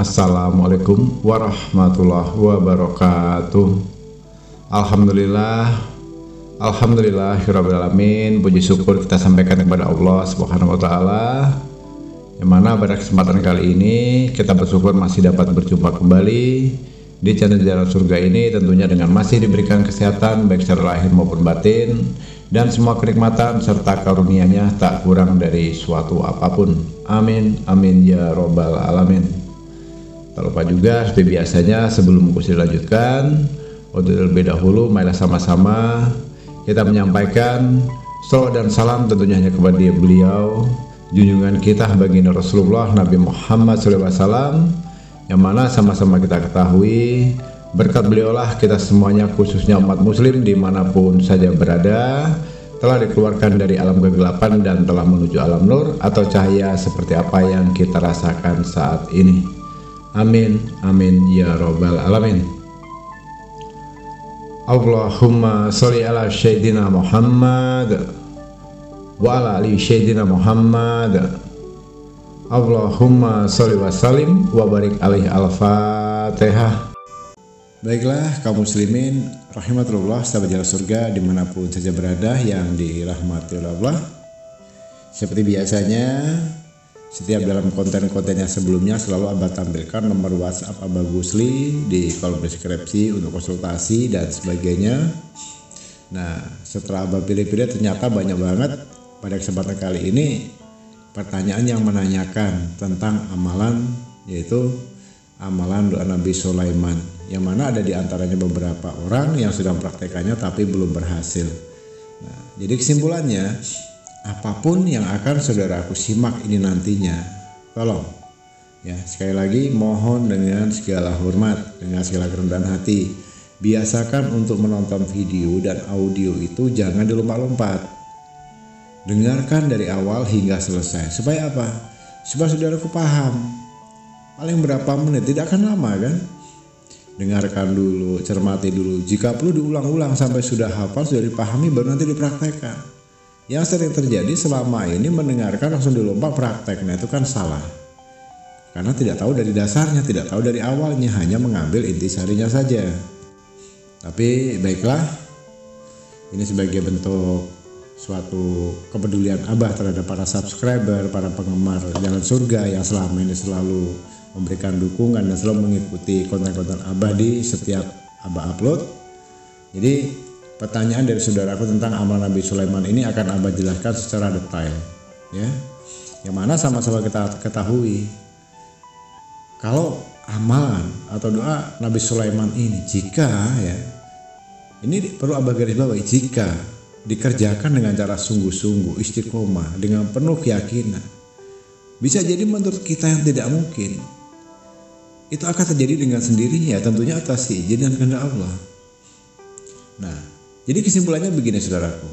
Assalamualaikum warahmatullahi wabarakatuh. Alhamdulillahirrabbilalamin. Puji syukur kita sampaikan kepada Allah Subhanahu wa Ta'ala, yang mana pada kesempatan kali ini kita bersyukur masih dapat berjumpa kembali di channel Jalan Surga ini, tentunya dengan masih diberikan kesehatan baik secara lahir maupun batin, dan semua kenikmatan serta karunia-Nya tak kurang dari suatu apapun. Amin amin ya robbal alamin. Tak lupa juga seperti biasanya, sebelum kursi dilanjutkan, untuk terlebih dahulu marilah sama-sama kita menyampaikan salawat dan salam tentunya hanya kepada beliau, junjungan kita baginda Rasulullah Nabi Muhammad SAW, yang mana sama-sama kita ketahui berkat beliaulah kita semuanya, khususnya umat muslim dimanapun saja berada, telah dikeluarkan dari alam kegelapan dan telah menuju alam nur atau cahaya seperti apa yang kita rasakan saat ini. Amin amin ya robbal alamin. Allahumma sholli ala sayyidina Muhammad wa ala ali sayyidina Muhammad. Allahumma sholli wa sallim wa barik alaihi. Al-Fatihah. Baiklah kaum muslimin rahimatullah, sahabat Jalan Surga dimanapun saja berada yang dirahmati oleh Allah. Seperti biasanya, setiap dalam konten-kontennya sebelumnya selalu Abah tampilkan nomor WhatsApp Abah Gusli di kolom deskripsi untuk konsultasi dan sebagainya. Nah, setelah Abah pilih-pilih ternyata banyak banget pada kesempatan kali ini pertanyaan yang menanyakan tentang amalan, yaitu amalan doa Nabi Sulaiman, yang mana ada di antaranya beberapa orang yang sudah mempraktekannya tapi belum berhasil. Nah, jadi kesimpulannya, apapun yang akan saudaraku simak ini nantinya, tolong ya, sekali lagi mohon dengan segala hormat, dengan segala kerendahan hati, biasakan untuk menonton video dan audio itu jangan dilompat-lompat. Dengarkan dari awal hingga selesai. Supaya apa? Supaya saudaraku paham. Paling berapa menit, tidak akan lama kan? Dengarkan dulu, cermati dulu. Jika perlu diulang-ulang sampai sudah hafal, sudah dipahami, baru nanti dipraktekkan. Yang sering terjadi selama ini mendengarkan langsung dilompat praktek. Nah, itu kan salah. Karena tidak tahu dari dasarnya, tidak tahu dari awalnya, hanya mengambil intisarinya saja. Tapi baiklah, ini sebagai bentuk suatu kepedulian Abah terhadap para subscriber, para penggemar Jalan Surga yang selama ini selalu memberikan dukungan dan selalu mengikuti konten-konten Abah di setiap Abah upload. Jadi pertanyaan dari saudaraku tentang amalan Nabi Sulaiman ini akan Abah jelaskan secara detail, ya. Yang mana sama-sama kita ketahui, kalau amalan atau doa Nabi Sulaiman ini, jika ya, ini perlu Abah garis bawahi, jika dikerjakan dengan cara sungguh-sungguh, istiqomah, dengan penuh keyakinan, bisa jadi menurut kita yang tidak mungkin, itu akan terjadi dengan sendirinya, tentunya atas izin dan kehendak Allah. Nah, jadi kesimpulannya begini saudaraku,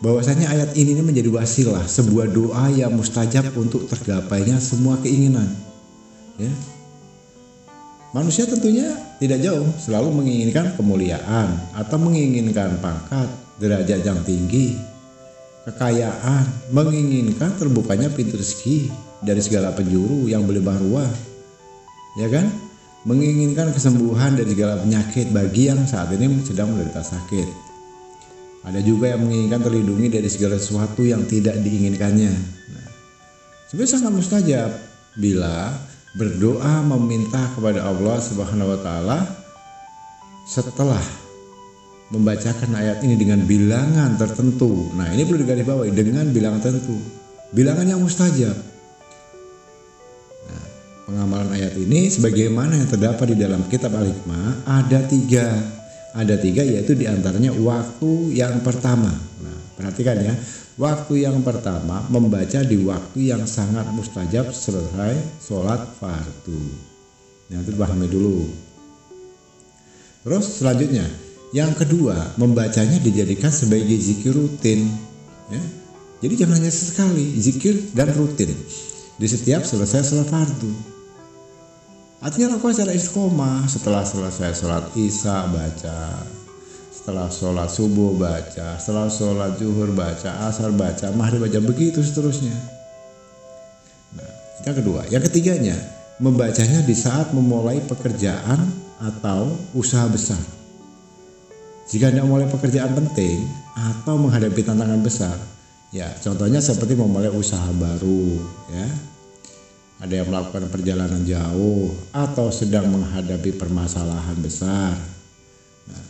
bahwasanya ayat ini menjadi wasilah, sebuah doa yang mustajab untuk tergapainya semua keinginan, ya. Manusia tentunya tidak jauh selalu menginginkan kemuliaan atau menginginkan pangkat, derajat yang tinggi, kekayaan, menginginkan terbukanya pintu rezeki dari segala penjuru yang berlimpah ruah, ya kan? Menginginkan kesembuhan dari segala penyakit bagi yang saat ini sedang menderita sakit. Ada juga yang menginginkan terlindungi dari segala sesuatu yang tidak diinginkannya. Nah, sebenarnya sangat mustajab bila berdoa meminta kepada Allah Subhanahu wa Ta'ala setelah membacakan ayat ini dengan bilangan tertentu. Nah, ini perlu digarisbawahi, dengan bilangan tertentu, bilangan yang mustajab. Nah, pengamalan ayat ini sebagaimana yang terdapat di dalam kitab Al-Hikmah ada tiga, yaitu diantaranya waktu yang pertama. Nah, perhatikan ya, waktu yang pertama membaca di waktu yang sangat mustajab selesai sholat fardu. Nah, itu pahami dulu. Terus selanjutnya, yang kedua, membacanya dijadikan sebagai zikir rutin, ya. Jadi jangan hanya sesekali, zikir dan rutin di setiap selesai sholat fardu. Artinya lakukan secara istiqomah. Setelah selesai sholat isya baca, setelah sholat subuh baca, setelah sholat zuhur baca, asar baca, maghrib baca, begitu seterusnya. Nah, yang kedua, yang ketiganya, membacanya di saat memulai pekerjaan atau usaha besar. Jika Anda mulai pekerjaan penting atau menghadapi tantangan besar, ya contohnya seperti memulai usaha baru, ya. Ada yang melakukan perjalanan jauh atau sedang menghadapi permasalahan besar. Nah,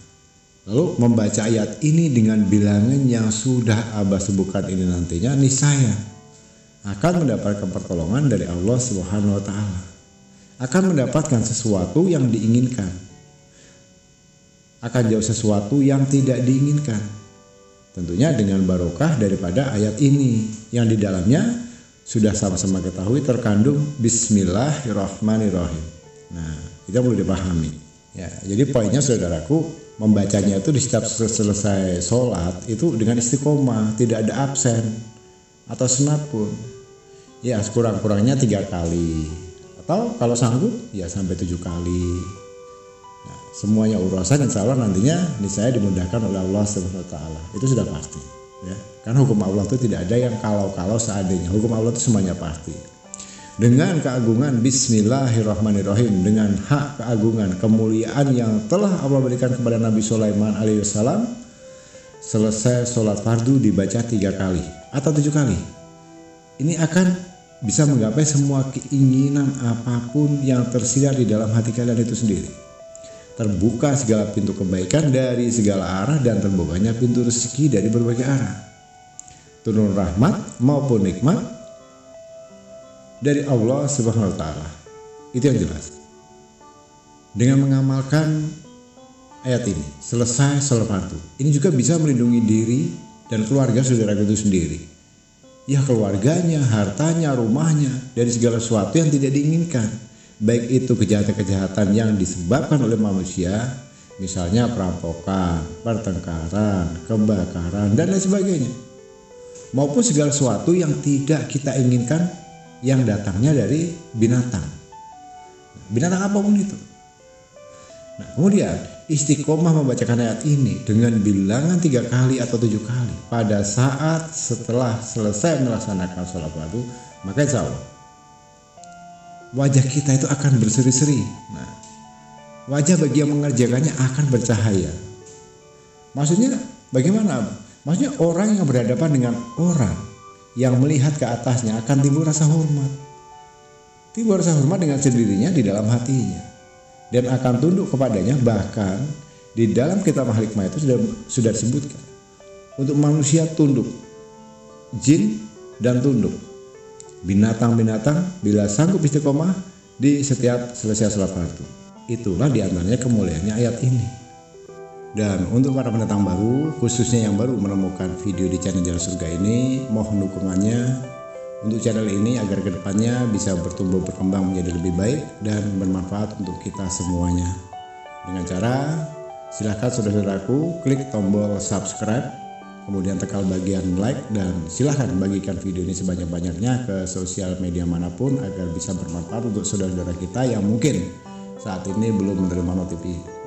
lalu membaca ayat ini dengan bilangan yang sudah Abah sebutkan ini nantinya niscaya akan mendapatkan pertolongan dari Allah Subhanahu wa taala. Akan mendapatkan sesuatu yang diinginkan. Akan jauh sesuatu yang tidak diinginkan. Tentunya dengan barokah daripada ayat ini yang di dalamnya sudah sama-sama ketahui terkandung Bismillahirrahmanirrahim. Nah, itu perlu dipahami. Ya, jadi poinnya saudaraku, membacanya itu di setiap selesai sholat itu dengan istiqomah, tidak ada absen atau senat pun. Ya, sekurang-kurangnya 3 kali. Atau kalau sanggup ya sampai 7 kali. Nah, semuanya urusan insya Allah nantinya niscaya dimudahkan oleh Allah Subhanahu wa taala. Itu sudah pasti. Ya, karena hukum Allah itu tidak ada yang kalau seandainya. Hukum Allah itu semuanya pasti. Dengan keagungan Bismillahirrahmanirrahim, dengan hak keagungan kemuliaan yang telah Allah berikan kepada Nabi Sulaiman alaihissalam, selesai sholat fardu dibaca 3 kali atau 7 kali. Ini akan bisa menggapai semua keinginan apapun yang tersiar di dalam hati kalian itu sendiri. Terbuka segala pintu kebaikan dari segala arah dan terbukanya pintu rezeki dari berbagai arah. Turun rahmat maupun nikmat dari Allah Subhanahu wa taala. Itu yang jelas. Dengan mengamalkan ayat ini, selesai sholat fardu, ini juga bisa melindungi diri dan keluarga saudara itu sendiri. Ya, keluarganya, hartanya, rumahnya dari segala sesuatu yang tidak diinginkan. Baik itu kejahatan-kejahatan yang disebabkan oleh manusia, misalnya perampokan, pertengkaran, kebakaran, dan lain sebagainya. Maupun segala sesuatu yang tidak kita inginkan yang datangnya dari binatang. Binatang apapun itu. Nah, kemudian istiqomah membacakan ayat ini dengan bilangan 3 kali atau 7 kali pada saat setelah selesai melaksanakan sholat fardu, maka insya Allah wajah kita itu akan berseri-seri. Nah, wajah bagi yang mengerjakannya akan bercahaya. Maksudnya bagaimana? Maksudnya orang yang berhadapan dengan orang yang melihat ke atasnya akan timbul rasa hormat. Timbul rasa hormat dengan sendirinya di dalam hatinya. Dan akan tunduk kepadanya, bahkan di dalam kitab Al-Hikmah itu sudah disebutkan. Untuk manusia tunduk, jin dan tunduk. Binatang-binatang bila sanggup istiqomah di setiap selesai sholat fardu. Itulah diantaranya kemuliaannya ayat ini. Dan untuk para pendatang baru, khususnya yang baru menemukan video di channel Jalan Surga ini, mohon dukungannya untuk channel ini agar kedepannya bisa bertumbuh berkembang menjadi lebih baik dan bermanfaat untuk kita semuanya. Dengan cara silahkan saudara-saudaraku klik tombol subscribe, kemudian tekan bagian like, dan silahkan bagikan video ini sebanyak-banyaknya ke sosial media manapun agar bisa bermanfaat untuk saudara-saudara kita yang mungkin saat ini belum menerima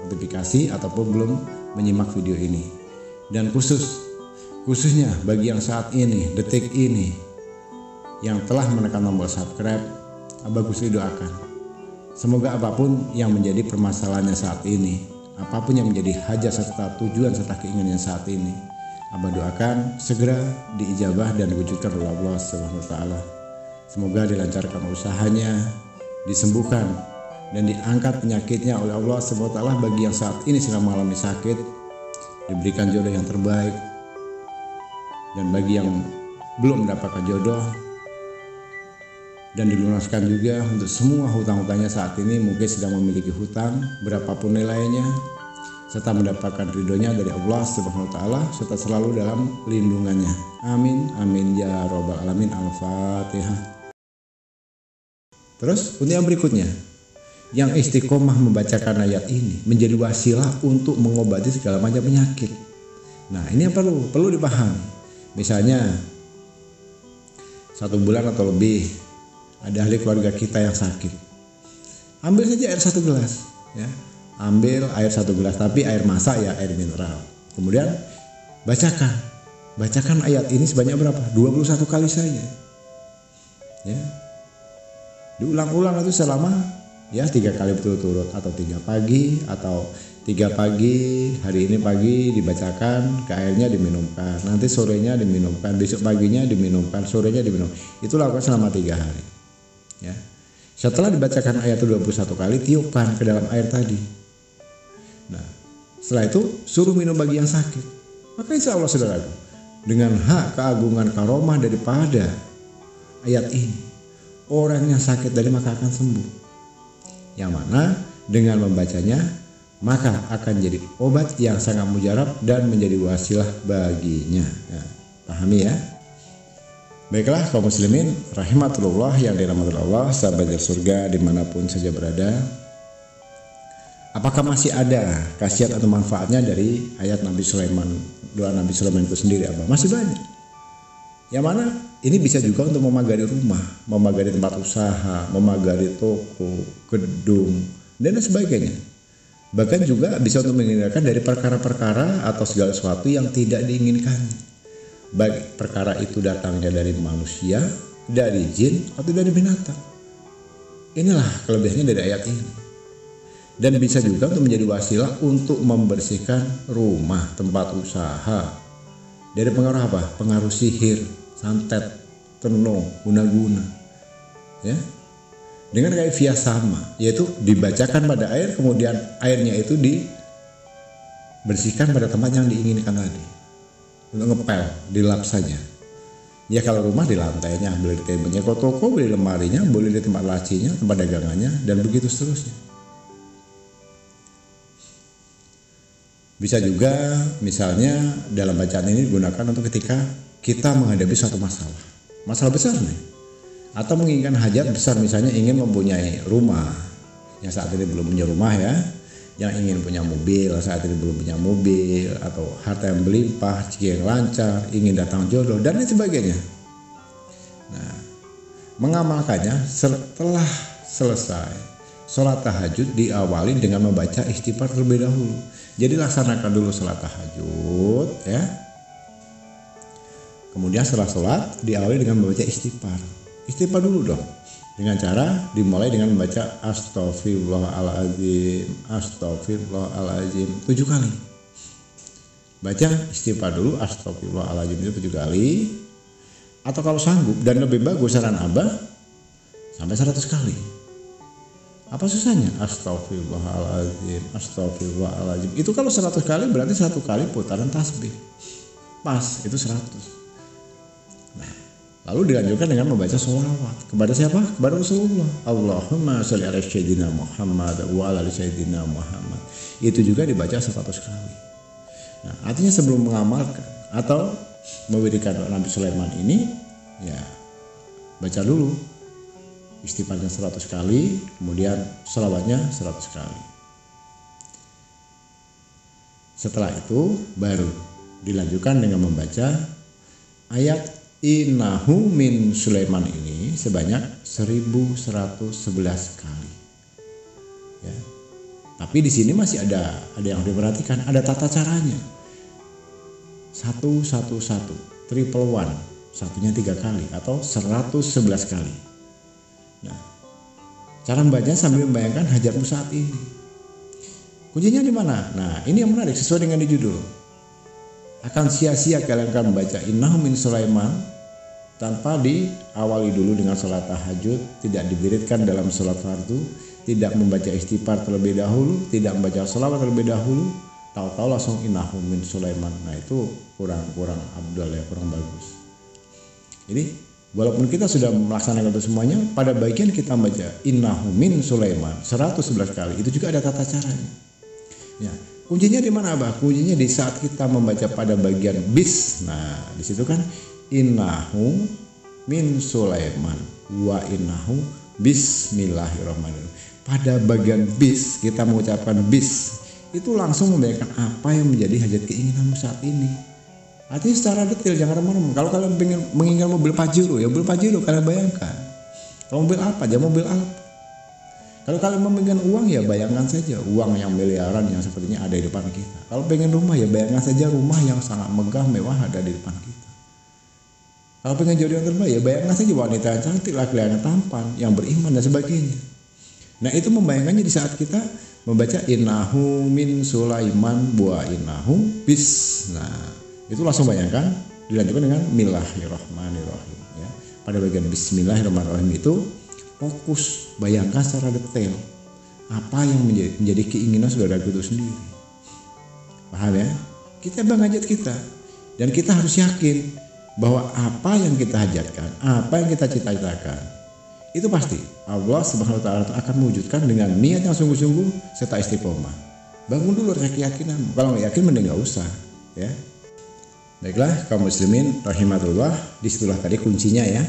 notifikasi ataupun belum menyimak video ini. Dan khususnya bagi yang saat ini, detik ini, yang telah menekan tombol subscribe, Abah Gusli doakan semoga apapun yang menjadi permasalahannya saat ini, apapun yang menjadi hajat serta tujuan serta keinginannya saat ini, Abah doakan segera diijabah dan diwujudkan oleh Allah Subhanahu wa taala. Semoga dilancarkan usahanya, disembuhkan dan diangkat penyakitnya oleh Allah Subhanahu wa taala. Bagi yang saat ini sedang mengalami sakit, diberikan jodoh yang terbaik, dan bagi yang belum mendapatkan jodoh, dan dilunaskan juga untuk semua hutang-hutangnya saat ini, mungkin sedang memiliki hutang berapapun nilainya, serta mendapatkan ridhonya dari Allah Subhanahu wa taala, serta selalu dalam lindungannya. Amin amin ya robbal alamin. Al-Fatihah. Terus untuk yang berikutnya, yang istiqomah membacakan ayat ini menjadi wasilah untuk mengobati segala macam penyakit. Nah, ini yang perlu dipahami. Misalnya 1 bulan atau lebih ada ahli keluarga kita yang sakit, ambil saja air 1 gelas, ya. Ambil air 1 gelas, tapi air masak ya, air mineral. Kemudian bacakan ayat ini sebanyak berapa? 21 kali saja, ya. Diulang-ulang itu selama ya 3 kali berturut-turut, atau 3 pagi, atau 3 pagi, hari ini pagi dibacakan, ke airnya diminumkan, nanti sorenya diminumkan, besok paginya diminumkan, sorenya diminumkan. Itu lakukan selama 3 hari. Ya. Setelah dibacakan ayat itu 21 kali, tiupkan ke dalam air tadi. Nah, setelah itu suruh minum bagi yang sakit. Maka insya Allah saudaraku, dengan hak keagungan karomah daripada ayat ini, orang yang sakit tadi maka akan sembuh. Yang mana dengan membacanya maka akan jadi obat yang sangat mujarab dan menjadi wasilah baginya. Nah, pahami ya? Baiklah kaum muslimin rahimatullah yang dirahmati Allah, sahabat surga dimanapun saja berada. Apakah masih ada khasiat atau manfaatnya dari ayat Nabi Sulaiman, doa Nabi Sulaiman itu sendiri apa? Masih banyak. Yang mana ini bisa juga untuk memagari rumah, memagari tempat usaha, memagari toko, gedung, dan sebagainya. Bahkan juga bisa untuk menghindarkan dari perkara-perkara atau segala sesuatu yang tidak diinginkan. Baik perkara itu datangnya dari manusia, dari jin, atau dari binatang. Inilah kelebihannya dari ayat ini. Dan bisa juga untuk menjadi wasilah untuk membersihkan rumah, tempat usaha. Dari pengaruh apa? Pengaruh sihir, santet, tenung, guna-guna. Ya. Dengan kaifiah sama, yaitu dibacakan pada air, kemudian airnya itu dibersihkan pada tempat yang diinginkan tadi. Untuk ngepel, dilap saja. Ya kalau rumah di lantainya, boleh di temboknya, kalau toko boleh di lemarinya, boleh di tempat lacinya, tempat dagangannya, dan begitu seterusnya. Bisa juga misalnya dalam bacaan ini digunakan untuk ketika kita menghadapi suatu masalah besar nih, atau menginginkan hajat besar, misalnya ingin mempunyai rumah yang saat ini belum punya rumah ya, yang ingin punya mobil saat ini belum punya mobil, atau harta yang berlimpah, rezeki yang lancar, ingin datang jodoh dan lain sebagainya. Nah, mengamalkannya setelah selesai sholat tahajud diawali dengan membaca istighfar terlebih dahulu. Jadi laksanakan dulu sholat tahajud ya. Kemudian setelah sholat diawali dengan membaca istighfar. Istighfar dulu dong. Dengan cara dimulai dengan membaca Astaghfirullahaladzim, Astaghfirullahaladzim 7 kali. Baca istighfar dulu Astaghfirullahaladzim itu 7 kali. Atau kalau sanggup dan lebih bagus saran Abah sampai 100 kali. Apa susahnya? Astaghfirullahaladzim, Astaghfirullahaladzim. Itu kalau 100 kali berarti 1 kali putaran tasbih. Pas, itu 100. Nah, lalu dilanjutkan dengan membaca sholawat. Kepada siapa? Kepada Rasulullah. Allahumma sholli ala sayyidina Muhammad wa ala sayyidina Muhammad. Itu juga dibaca 100 kali. Nah, artinya sebelum mengamalkan atau memberikan doa Nabi Sulaiman ini, ya baca dulu istighfarnya 100 kali, kemudian sholawatnya 100 kali. Setelah itu baru dilanjutkan dengan membaca ayat Innahu min Sulaiman ini sebanyak 1111 kali. Ya. Tapi di sini masih ada yang diperhatikan, ada tata caranya. 111, triple one, satunya 3 kali atau 111 kali. Nah, cara membaca sambil membayangkan hajatmu saat ini. Kuncinya di mana? Nah, ini yang menarik sesuai dengan di judul. Akan sia-sia kalian akan membaca Innahu min Sulaiman tanpa diawali dulu dengan sholat tahajud, tidak dibiridkan dalam sholat fardu, tidak membaca istighfar terlebih dahulu, tidak membaca sholawat terlebih dahulu, tahu-tahu langsung Innahu min Sulaiman. Nah, itu kurang abdal ya, kurang bagus. Jadi walaupun kita sudah melaksanakan itu semuanya, pada bagian kita membaca Innahu min Sulaiman 111 kali, itu juga ada tata caranya. Ya, kuncinya di mana Abah? Kuncinya di saat kita membaca pada bagian bis. Nah, di situ kan Innahu min Sulaiman wa innahu bismillahirrahmanirrahim. Pada bagian bis kita mengucapkan bis, itu langsung membayangkan apa yang menjadi hajat keinginanmu saat ini. Artinya secara detail, jangan remeh-remeh. Kalau kalian menginginkan mobil Pajero, ya mobil Pajero kalian bayangkan. Kalau mobil apa, ya mobil apa. Kalau kalian menginginkan uang, ya bayangkan saja uang yang miliaran yang sepertinya ada di depan kita. Kalau pengen rumah, ya bayangkan saja rumah yang sangat megah, mewah ada di depan kita. Kalau pengen jodoh yang terbaik, ya bayangkan saja wanita yang cantik, laki-laki yang tampan, yang beriman dan sebagainya. Nah itu membayangkannya di saat kita membaca innahu min Sulaiman wa innahu bis. Nah itu langsung bayangkan, dilanjutkan dengan Bismillahirrahmanirrahim. Ya. Pada bagian Bismillahirrahmanirrahim itu fokus, bayangkan secara detail apa yang menjadi keinginan saudara itu sendiri. Paham ya? Kita bang hajat kita, dan kita harus yakin bahwa apa yang kita hajatkan, apa yang kita cita-citakan, itu pasti Allah Subhanahu wa taala akan mewujudkan dengan niat yang sungguh-sungguh serta istiqomah. Bangun dulu rasa keyakinanmu. Kalau nggak yakin mending nggak usah, ya. Baiklah kaum muslimin rahimatullah, disitulah tadi kuncinya ya.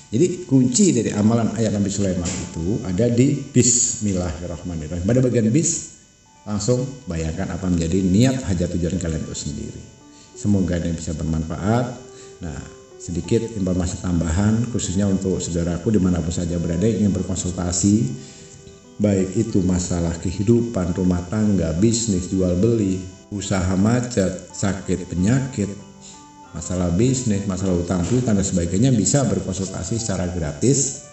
Jadi kunci dari amalan ayat Nabi Sulaiman itu ada di Bismillahirrahmanirrahim. Pada bagian bis langsung bayangkan apa menjadi niat hajat tujuan kalian itu sendiri. Semoga ini bisa bermanfaat. Nah, sedikit informasi tambahan khususnya untuk saudaraku dimanapun saja berada yang ingin berkonsultasi, baik itu masalah kehidupan, rumah tangga, bisnis, jual beli, usaha macet, sakit, penyakit, masalah bisnis, masalah utang piutang dan sebagainya, bisa berkonsultasi secara gratis.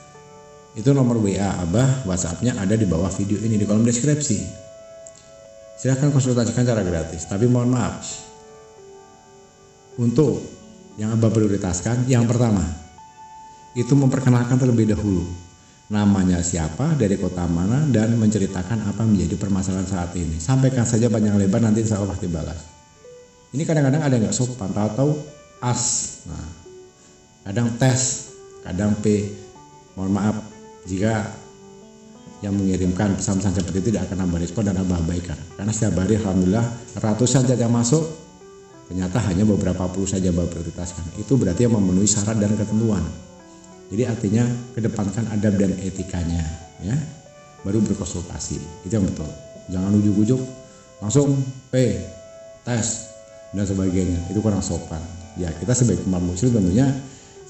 Itu nomor WA Abah, WhatsAppnya ada di bawah video ini di kolom deskripsi. Silahkan konsultasikan secara gratis. Tapi mohon maaf, untuk yang Abah prioritaskan, yang pertama itu memperkenalkan terlebih dahulu namanya siapa, dari kota mana, dan menceritakan apa menjadi permasalahan saat ini. Sampaikan saja panjang lebar, nanti insya Allah pasti balas. Ini kadang-kadang ada nggak sopan, tahu as, nah, kadang tes, kadang P. Mohon maaf jika yang mengirimkan pesan-pesan seperti itu tidak akan Abah respon dan Abah abaikan, karena setiap hari alhamdulillah ratusan saja yang masuk. Ternyata hanya beberapa puluh saja Abah prioritaskan. Itu berarti yang memenuhi syarat dan ketentuan. Jadi artinya kedepankan adab dan etikanya, ya. Baru berkonsultasi. Itu yang betul. Jangan ujuk-ujuk langsung P, tes dan sebagainya. Itu kurang sopan. Ya, kita sebagai umat muslim tentunya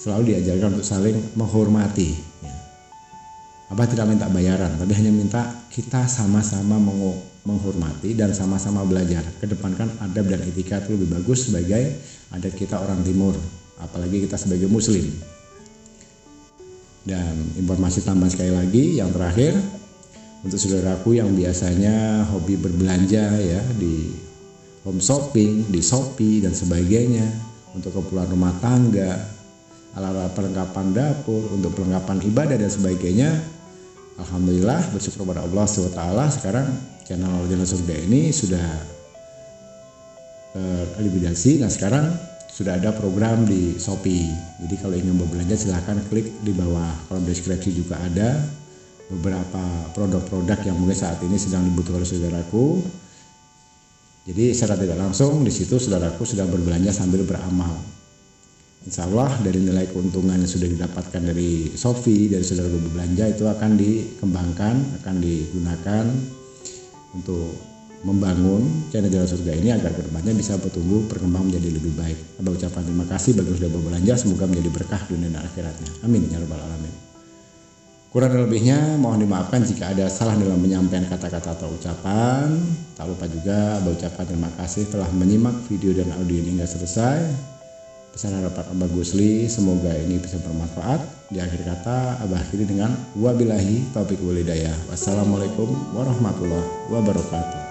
selalu diajarkan untuk saling menghormati, ya. Abah tidak minta bayaran, tapi hanya minta kita sama-sama menghormati dan sama-sama belajar. Kedepankan adab dan etika itu lebih bagus sebagai adat kita orang timur, apalagi kita sebagai muslim. Dan informasi tambahan sekali lagi yang terakhir, untuk saudaraku yang biasanya hobi berbelanja ya di home shopping, di Shopee dan sebagainya, untuk keperluan rumah tangga, alat perlengkapan dapur, untuk perlengkapan ibadah dan sebagainya. Alhamdulillah, bersyukur kepada Allah SWT, sekarang channel Jalan Surga ini sudah tervalidasi. Nah sekarang sudah ada program di Shopee. Jadi kalau ingin berbelanja silahkan klik di bawah kolom deskripsi, juga ada beberapa produk-produk yang mungkin saat ini sedang dibutuhkan oleh saudaraku. Jadi secara tidak langsung di situ saudaraku sedang berbelanja sambil beramal. Insya Allah dari nilai keuntungan yang sudah didapatkan dari Shopee, dari saudara berbelanja, itu akan dikembangkan, akan digunakan untuk membangun channel Jalan Surga ini agar kedepannya bisa bertumbuh, berkembang menjadi lebih baik. Abah ucapkan terima kasih bagi yang sudah berbelanja, semoga menjadi berkah dunia dan akhiratnya. Amin ya rabbal alamin. Kurang dan lebihnya mohon dimaafkan jika ada salah dalam menyampaikan kata-kata atau ucapan. Tak lupa juga Abah ucapkan terima kasih telah menyimak video dan audio ini hingga selesai. Pesan harapan Abah Gusli, semoga ini bisa bermanfaat. Di akhir kata Abah akhiri dengan wabillahi taufiq wal hidayah. Wassalamualaikum warahmatullahi wabarakatuh.